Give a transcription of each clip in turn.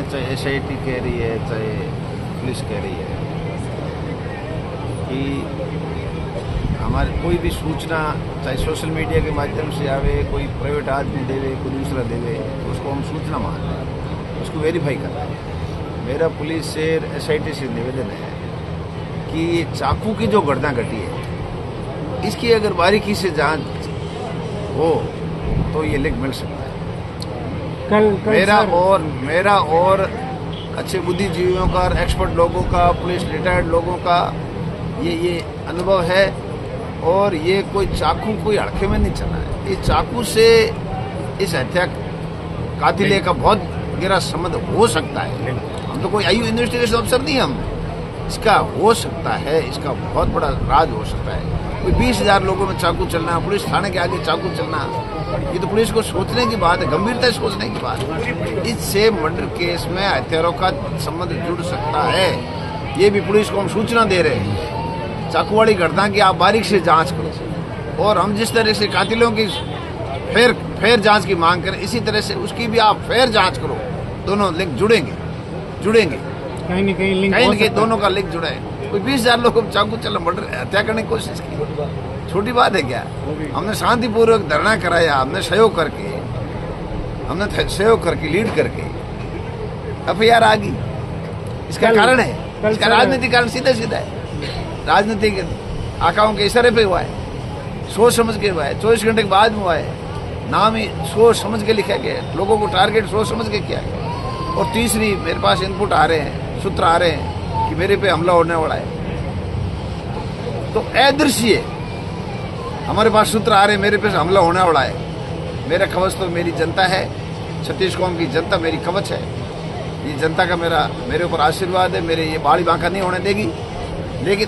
चाहे एसआईटी कह रही है, चाहे पुलिस कह रही है कि हमारे कोई भी सूचना चाहे सोशल मीडिया के माध्यम से आवे, कोई प्राइवेट आदमी देवे, कोई दूसरा देवे, तो उसको हम सूचना मान रहे हैं, उसको वेरीफाई कर रहे हैं। मेरा पुलिस से एसआईटी से निवेदन है कि ये चाकू की जो घटना घटी है, इसकी अगर बारीकी से जांच हो तो ये लिंक मिल सकता है। कल मेरा और अच्छे बुद्धिजीवियों का, एक्सपर्ट लोगों का, पुलिस रिटायर्ड लोगों का ये अनुभव है। और ये कोई चाकू कोई हड़के में नहीं चला है। इस चाकू से इस हत्या कातिले का बहुत गहरा संबंध हो सकता है। हम तो कोई आयु इन्वेस्टिगेशन अफसर नहीं, हम इसका हो सकता है, इसका बहुत बड़ा राज हो सकता है। कोई 20,000 लोगों में चाकू चलना, पुलिस थाने के आगे चाकू चलना, ये तो पुलिस को सोचने की बात है, गंभीरता से सोचने की बात है। इससे मर्डर केस में हत्यारों का संबंध जुड़ सकता है। ये भी पुलिस को हम सूचना दे रहे हैं, चाकू वाली घटना की आप बारीक से जांच करो। और हम जिस तरह से कातिलों की फेर जांच की मांग करें, इसी तरह से उसकी भी आप फेर जांच करो। दोनों लिंक जुड़ेंगे कहीं न कहीं लिंक दोनों का लिंक जुड़ा है। कोई 20,000 लोग चाकू चला मर्डर हत्या करने की कोशिश की, छोटी बात है क्या? हमने शांतिपूर्वक धरना कराया, हमने सहयोग करके लीड करके एफआईआर आ गई। इसका कारण है, इसका राजनीतिक कारण सीधा है। राजनीतिक आकाओं के इशारे पे हुआ है, सोच समझ के हुआ है, 24 घंटे के बाद में हुआ है। नाम ही सोच समझ के लिखा गया है, लोगों को टारगेट सोच समझ के किया गया। और तीसरी मेरे पास इनपुट आ रहे हैं, सूत्र आ रहे हैं कि मेरे पे हमला होने वाला है। तो अदृश्य हमारे पास सूत्र आ रहे हैं, मेरे पे हमला होने वाला है। मेरा कवच तो मेरी जनता है, छत्तीस कौम की जनता मेरी कवच है। ये जनता का मेरे ऊपर आशीर्वाद है, मेरे ये बाड़ी बांका नहीं होने देगी। लेकिन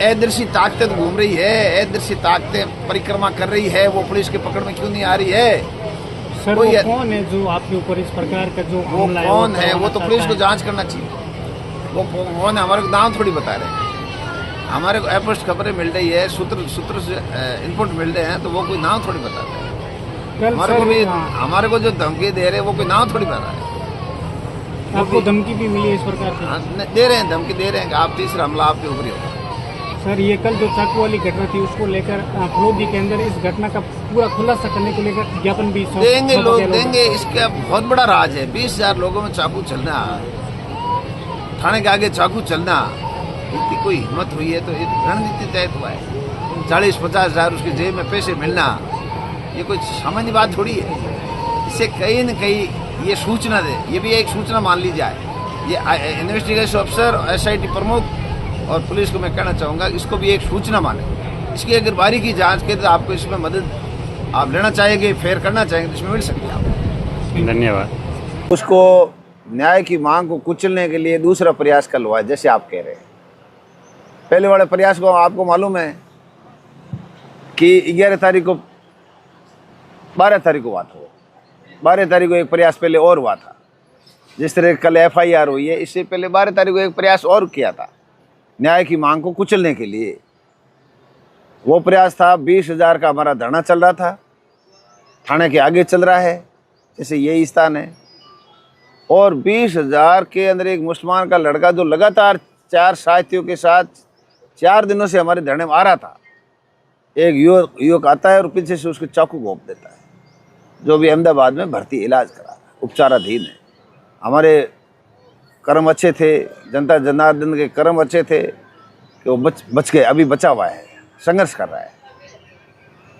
अदृश्य ताकतें तो घूम रही है, अदृश्य ताकतें परिक्रमा कर रही है। वो पुलिस के पकड़ में क्यों नहीं आ रही है? सर वो कौन है जो आपके ऊपर इस प्रकार का जो हमला है? कौन है वो तो पुलिस को जांच करना चाहिए। वो कौन है? हमारे को नाम थोड़ी बता रहे हैं। हमारे को स्पष्ट खबरें मिल रही है, सूत्र से इनपुट मिल रहे हैं, तो वो कोई नाम थोड़ी बता रहे हैं। हमारे को जो धमकी दे रहे हैं वो कोई नाम थोड़ी बता रहे हैं। आपको धमकी भी मिली है इस प्रकार की? दे रहे हैं, धमकी दे रहे हैं कि आप तीसरा हमला आपके ऊपर ही होगा। सर ये कल जो चाकू वाली घटना थी उसको लेकर फलोदी के अंदर इस घटना का पूरा खुलासा करने को लेकर ज्ञापन भी देंगे, लोग देंगे। इसका बहुत बड़ा राज है। 20,000 लोगों में चाकू चलना, थाने के आगे चाकू चलना, इतनी कोई हिम्मत हुई है तो रणनीति तहत हुआ है। 40-50 हज़ार उसकी जेब में पैसे मिलना, ये कोई सामान्य बात थोड़ी है। इससे कहीं न कहीं ये सूचना दे, ये भी एक सूचना मान ली जाए। ये इन्वेस्टिगेशन अफसर, एसआईटी प्रमुख और पुलिस को मैं कहना चाहूँगा, इसको भी एक सूचना माने। इसकी अगर बारीकी जांच के तो आपको इसमें मदद आप लेना चाहेंगे, फेयर करना चाहेंगे तो इसमें मिल सकती है आपको। धन्यवाद। उसको न्याय की मांग को कुचलने के लिए दूसरा प्रयास कल हुआ है, जैसे आप कह रहे हैं। पहले वाले प्रयास को आपको मालूम है कि 11 तारीख को 12 तारीख को बात हो, 12 तारीख को एक प्रयास पहले और हुआ था। जिस तरह कल एफआईआर हुई है, इससे पहले 12 तारीख को एक प्रयास और किया था न्याय की मांग को कुचलने के लिए। वो प्रयास था 20,000 का हमारा धरना चल रहा था, थाने के आगे चल रहा है, जैसे यही स्थान है। और 20,000 के अंदर एक मुसलमान का लड़का जो लगातार 4 साथियों के साथ 4 दिनों से हमारे धरने में आ रहा था, एक युवक आता है और पीछे से उसके चाकू घोंप देता है, जो भी अहमदाबाद में भर्ती इलाज करा रहा है, उपचाराधीन है। हमारे कर्म अच्छे थे, जनता जनार्दन के कर्म अच्छे थे कि वो बच गए, अभी बचा हुआ है, संघर्ष कर रहा है।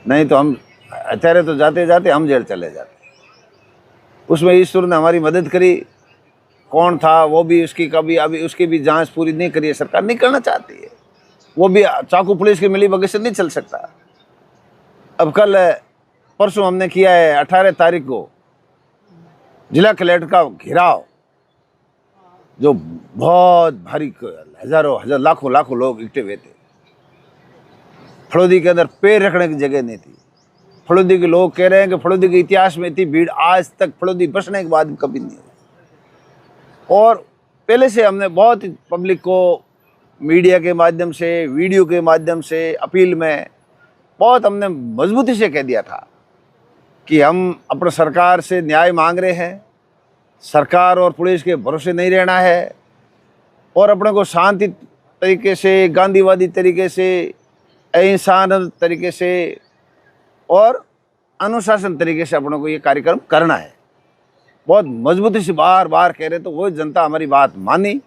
नहीं तो हम हत्यारे तो जाते जाते हम जेल चले जाते। उसमें ईश्वर ने हमारी मदद करी। कौन था वो भी अभी उसकी भी जांच पूरी नहीं करी है, सरकार नहीं करना चाहती है। वो भी चाकू पुलिस की मिली भगत से नहीं चल सकता। अब कल परसों हमने किया है 18 तारीख को जिला कलेक्टर का घेराव, जो बहुत भारी, हजारों लाखों लोग इकट्ठे हुए थे। फलोदी के अंदर पैर रखने की जगह नहीं थी। फलोदी के लोग कह रहे हैं कि फलोदी के इतिहास में इतनी भीड़ आज तक फलोदी बसने के बाद कभी नहीं हुई। और पहले से हमने बहुत पब्लिक को मीडिया के माध्यम से, वीडियो के माध्यम से, अपील में बहुत हमने मजबूती से कह दिया था कि हम अपने सरकार से न्याय मांग रहे हैं सरकार और पुलिस के भरोसे नहीं रहना है और अपने को शांति तरीके से, गांधीवादी तरीके से, अहिंसा तरीके से और अनुशासन तरीके से अपने को ये कार्यक्रम करना है। बहुत मजबूती से बार बार कह रहे, तो वो जनता हमारी बात मानी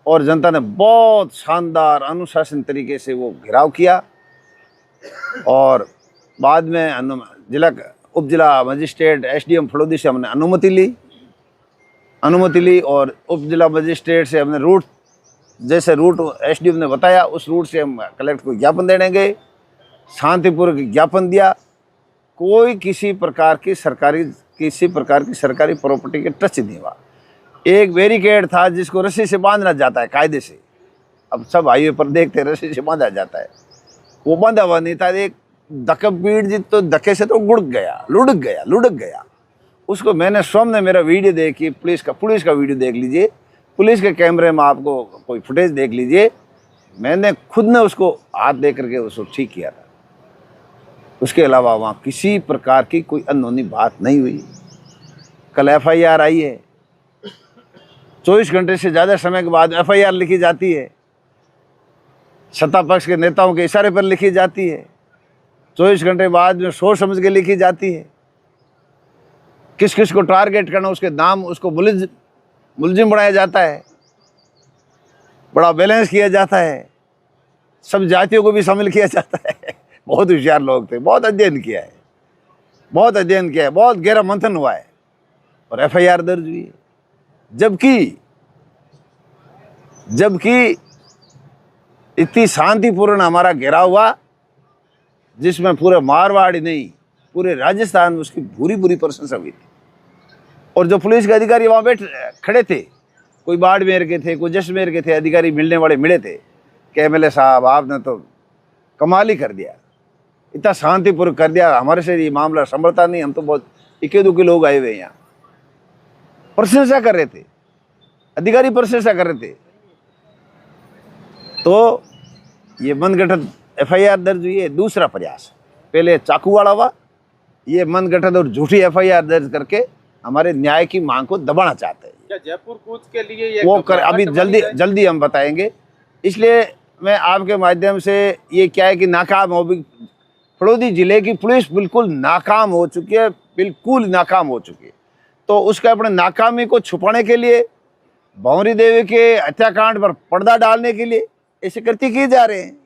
और जनता ने बहुत शानदार अनुशासन तरीके से वो घेराव किया और बाद में जिला उप जिला मजिस्ट्रेट एसडीएम फड़ौदी से हमने अनुमति ली और उप जिला मजिस्ट्रेट से हमने रूट, जैसे रूट एसडीएम ने बताया उस रूट से हम कलेक्टर को ज्ञापन देने गए, शांतिपूर्वक ज्ञापन दिया। कोई किसी प्रकार की सरकारी प्रॉपर्टी के टच नहीं हुआ। एक बैरिकेड था जिसको रस्सी से बांधना जाता है कायदे से, अब सब हाईवे पर देखते हैं रस्सी से बांधा जाता है, वो बांधा हुआ नहीं था। एक धक्का पीट दी तो धक्के से तो लुढ़क गया। उसको मैंने सामने मेरा वीडियो देखी, पुलिस का वीडियो देख लीजिए, पुलिस के कैमरे में आपको कोई फुटेज देख लीजिए, मैंने खुद ने उसको हाथ दे करके उसको ठीक किया था। उसके अलावा वहाँ किसी प्रकार की कोई अनहोनी बात नहीं हुई। कल एफआईआर आई है, 24 घंटे से ज़्यादा समय के बाद एफआईआर लिखी जाती है, सत्ता पक्ष के नेताओं के इशारे पर लिखी जाती है, 24 घंटे बाद में सोच समझ के लिखी जाती है। किस किस को टारगेट करना, उसके नाम, उसको मुलजिम बनाया जाता है, बड़ा बैलेंस किया जाता है, सब जातियों को भी शामिल किया जाता है। बहुत होशियार लोग थे, बहुत अध्ययन किया है, बहुत गहरा मंथन हुआ है और एफआईआर दर्ज हुई है। जबकि इतनी शांतिपूर्ण हमारा घेराव हुआ जिसमें पूरे मारवाड़ नहीं, पूरे राजस्थान में उसकी बुरी प्रशंसा हुई थी। और जो पुलिस के अधिकारी वहाँ खड़े थे, कोई बाड़मेर के थे, कोई जैसलमेर के थे, अधिकारी मिलने वाले मिले थे कि एमएलए साहब आपने तो कमाल ही कर दिया, इतना शांतिपूर्ण कर दिया, हमारे से ये मामला संभलता नहीं, हम तो बहुत इक्के दुक्के लोग आए हुए हैं। यहाँ प्रशंसा कर रहे थे, अधिकारी प्रशंसा कर रहे थे। तो ये मनगढ़ंत एफआईआर दर्ज हुई है। दूसरा प्रयास, पहले चाकू वाला हुआ, ये मनगढ़ंत और झूठी एफआईआर दर्ज करके हमारे न्याय की मांग को दबाना चाहते हैं। क्या जयपुर कूच के लिए ये वो कर अभी जल्दी हम बताएंगे। इसलिए मैं आपके माध्यम से ये क्या है कि नाकाम हो, फड़ौदी जिले की पुलिस बिल्कुल नाकाम हो चुकी है, तो उसके अपने नाकामी को छुपाने के लिए, भंवरी देवी के हत्याकांड पर पर्दा डालने के लिए ऐसे कृत्य किए जा रहे हैं।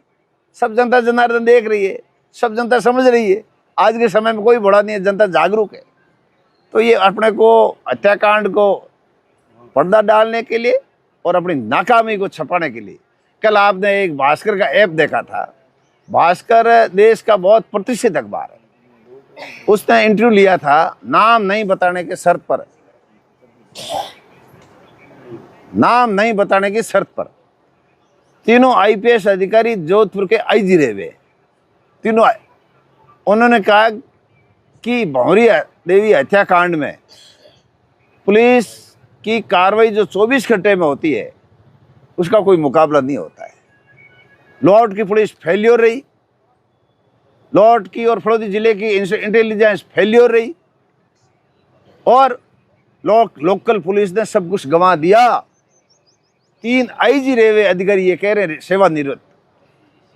सब जनता जनार्दन देख रही है, सब जनता समझ रही है। आज के समय में कोई बड़ा नहीं है, जनता जागरूक है। तो ये अपने को हत्याकांड को पर्दा डालने के लिए और अपनी नाकामी को छुपाने के लिए। कल आपने एक भास्कर का ऐप देखा था, भास्कर देश का बहुत प्रतिष्ठित अखबार है, उसने इंटरव्यू लिया था, नाम नहीं बताने की शर्त पर तीनों आईपीएस अधिकारी जोधपुर के आईजी रहे हुए तीनों। उन्होंने कहा कि भंवरी देवी हत्याकांड में पुलिस की कार्रवाई जो 24 घंटे में होती है उसका कोई मुकाबला नहीं होता है। लॉर्ड की पुलिस फेल्योर रही, लॉर्ड की और फड़ौदी जिले की इंटेलिजेंस फेल्योर रही और लोकल पुलिस ने सब कुछ गंवा दिया। 3 आईजी रेलवे अधिकारी ये कह रहे हैं सेवानिवृत्त।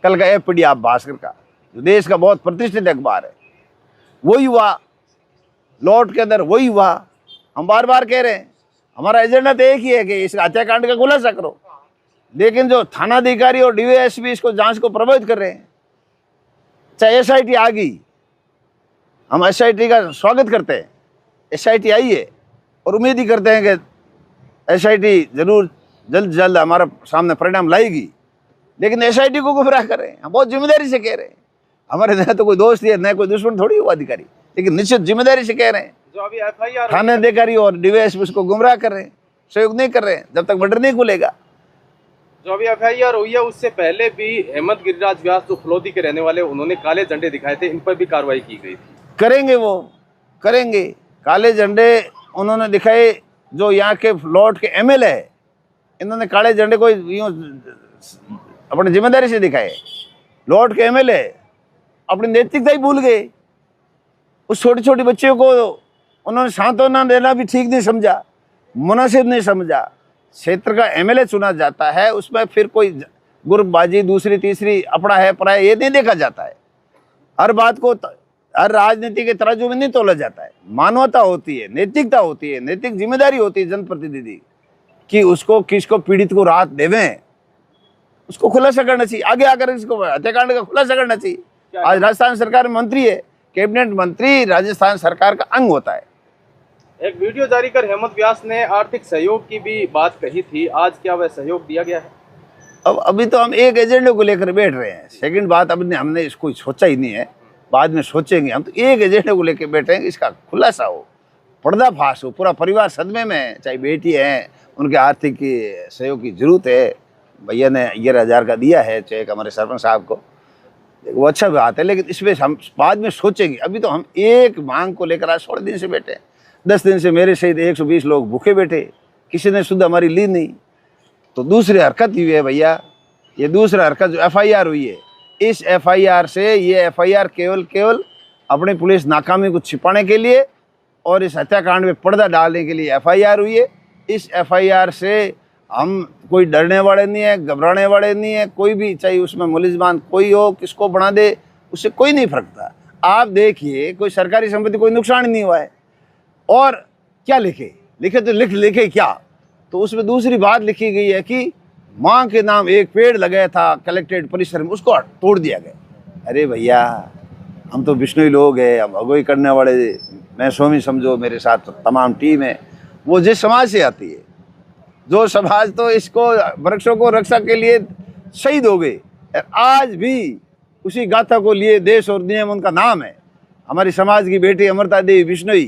कल का ऐप पढ़िए आप भास्कर का, जो देश का बहुत प्रतिष्ठित अखबार है, वही हुआ, लॉर्ड के अंदर वही हुआ। हम बार बार कह रहे हैं हमारा एजेंडा तो एक ही है कि इस हत्याकांड का खुलासा करो, लेकिन जो थानाधिकारी और डीवाईएसपी इसको जांच को प्रभावित कर रहे हैं, चाहे एसआईटी आ गई, हम एसआईटी का स्वागत करते हैं, एसआईटी आई है और उम्मीद ही करते हैं कि एसआईटी जरूर जल्द हमारा सामने परिणाम लाएगी, लेकिन एसआईटी को गुमराह कर रहे हैं। हम बहुत जिम्मेदारी से कह रहे हैं, हमारे न तो कोई दोस्त है न कोई दुश्मन थोड़ी हुआ अधिकारी, लेकिन निश्चित जिम्मेदारी से कह रहे हैं। जो अभी एफआईआर थाने अधिकारी और डीवाईएसपी उसको गुमराह कर रहे हैं, सहयोग नहीं कर रहे हैं, जब तक मर्डर नहीं खुलेगा। जो अभी एफआईआर हुई है उससे पहले भी हेमंत गिरिराज व्यास जो फलौदी के रहने वाले, उन्होंने काले झंडे दिखाए थे, इन पर भी कार्रवाई की गई थी। करेंगे काले झंडे उन्होंने दिखाए। जो यहाँ के लॉर्ड के एमएलए है, इन्होंने काले झंडे को यूँ अपनी जिम्मेदारी से दिखाए। लॉर्ड के एमएलए अपनी नैतिकता ही भूल गए। उस छोटी छोटी बच्चियों को उन्होंने सांत्वना देना भी ठीक नहीं समझा। मुनासिब नहीं समझा। क्षेत्र का एमएलए चुना जाता है, उसमें फिर कोई ग्रुपबाजी दूसरी तीसरी अपना है परा है ये नहीं देखा जाता है। हर बात को हर राजनीति के तराजू में नहीं तोला जाता है। मानवता होती है, नैतिकता होती है, नैतिक जिम्मेदारी होती है जनप्रतिनिधि कि उसको किसको पीड़ित को राहत देवें, उसको खुलासा करना चाहिए। आगे आकर इसको हत्याकांड का खुलासा करना चाहिए। आज राजस्थान सरकार में मंत्री है, कैबिनेट मंत्री राजस्थान सरकार का अंग होता है। एक वीडियो जारी कर हेमंत व्यास ने आर्थिक सहयोग की भी बात कही थी, आज क्या वह सहयोग दिया गया है? अब अभी तो हम एक एजेंडे को लेकर बैठ रहे हैं। सेकंड बात अभी हमने इसको सोचा ही नहीं है, बाद में सोचेंगे। हम तो एक एजेंडे को लेकर बैठे हैं, इसका खुलासा हो, पर्दाफाश हो। पूरा परिवार सदमे में है, चाहे बेटी है उनके आर्थिक सहयोग की जरूरत है। भैया ने 11,000 का दिया है चेक हमारे सरपंच साहब को, वो अच्छा बात है, लेकिन इसमें हम बाद में सोचेंगे। अभी तो हम एक मांग को लेकर आज 16 दिन से बैठे हैं। 10 दिन से मेरे सहित 120 लोग भूखे बैठे, किसी ने शुद्ध हमारी ली नहीं। तो दूसरी हरकत हुई है भैया, ये दूसरा हरकत जो FIR हुई है, इस FIR से ये FIR केवल अपनी पुलिस नाकामी को छिपाने के लिए और इस हत्याकांड में पर्दा डालने के लिए FIR हुई है। इस FIR से हम कोई डरने वाले नहीं है, घबराने वाले नहीं है। कोई भी, चाहे उसमें मुलिज़मान कोई हो, किसको बना दे, उससे कोई नहीं फर्कता। आप देखिए, कोई सरकारी संपत्ति कोई नुकसान नहीं हुआ है। और क्या लिखे तो लिखे क्या, तो उसमें दूसरी बात लिखी गई है कि माँ के नाम एक पेड़ लगाया था कलेक्ट्रेट परिसर में, उसको तोड़ दिया गया। अरे भैया, हम तो विष्णुई लोग हैं, हम अगुवाई करने वाले, मैं स्वामी समझो, मेरे साथ तमाम टीम है, वो जिस समाज से आती है, जो समाज तो इसको वृक्षों को रक्षा के लिए शहीद हो गए, आज भी उसी गाथा को लिए देश और नियम उनका नाम है। हमारी समाज की बेटी अमृता देवी बिश्नोई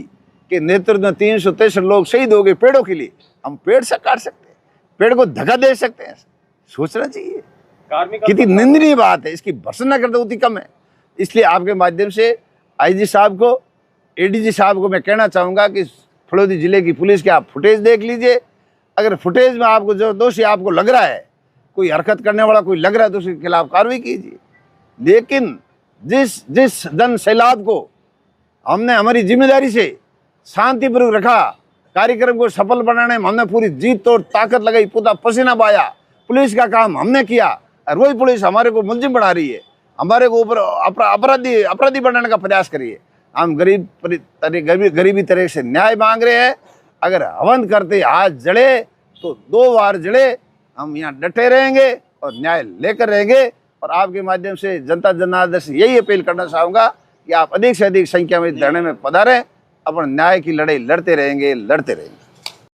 के नेतृत्व में 363 लोग शहीद हो गए पेड़ों के लिए। हम पेड़ से काट सकते हैं, पेड़ को धक्का दे सकते हैं? सोचना चाहिए। कितनी निंदनीय बात है, इसकी भर्त्सना करते उतनी कम है। इसलिए आपके माध्यम से IG साहब को, ADG साहब को मैं कहना चाहूँगा कि फलोदी जिले की पुलिस के आप फुटेज देख लीजिए। अगर फुटेज में आपको जो दोषी आपको लग रहा है, कोई हरकत करने वाला कोई लग रहा है, तो उसके खिलाफ कार्रवाई कीजिए। लेकिन जिस जन सैलाब को हमने हमारी जिम्मेदारी से शांतिपूर्वक रखा, कार्यक्रम को सफल बनाने में हमने पूरी जीत और ताकत लगाई, पूरा पसीना बहाया, पुलिस का काम हमने किया, और वही पुलिस हमारे को मुलजिम बना रही है, हमारे को ऊपर अपराधी बनाने का प्रयास करिए। हम गरीबी तरह से न्याय मांग रहे हैं। अगर हवन करते हाथ जड़े तो 2 बार जड़े। हम यहाँ डटे रहेंगे और न्याय लेकर रहेंगे। और आपके माध्यम से जनता जनार्दन से यही अपील करना चाहूँगा कि आप अधिक से अधिक संख्या में धरने में पधारें, अपन न्याय की लड़ाई लड़ते रहेंगे।